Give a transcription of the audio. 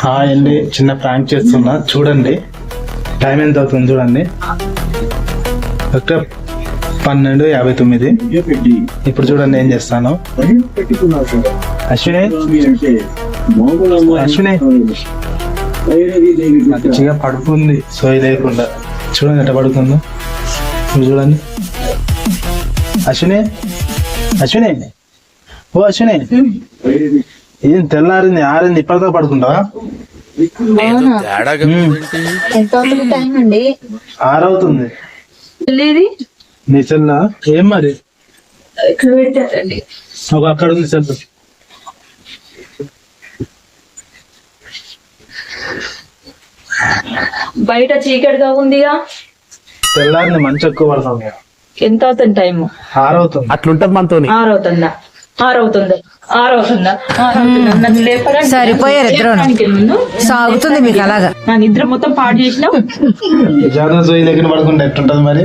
Hi అండి, చిన్న prank చేస్తున్నా చూడండి. టైం ఎంత అవుతుంది చూడండి. కరెక్ట్గా 12:59. ఇప్పుడు చూడండి ఏం చేస్తాను. అశ్విని అశ్విని మంచిగా పడుకుంది, సోయి లేకుండా. చూడండి ఎట్లా పడుకుందో. మీరు చూడండి. అశ్విని అశ్విని ఓ అశ్విని, ఏం తెల్లారింది 6 ఇప్పటితో పడుకుంటావా? ఎంత అవుతుంది టైం అండి? 6 అవుతుంది. నీ సెల్ ఏం మరి ఇక్కడ పెట్టారండి. ఒక అక్కడ ఉంది సెల్. బయట చీకటిగా ఉందిగా. తెల్లారింది, మంచి ఎక్కువ పడుతుంది. ఎంత అవుతుంది టైము? 6 అవుతుంది. అట్లుంటది మనతో. 6 అవుతుందా? 6 అవుతుందా? నన్ను లేపడానికి సరిపోయారు ఇద్దరు. ముందు సాగుతుంది మీకు అలాగా. నా నిద్ర మొత్తం పాడు చేసినావు. జాగ్రత్త, సోయి లేకుండా పడుకుంటే ఎట్టుంటది మరి?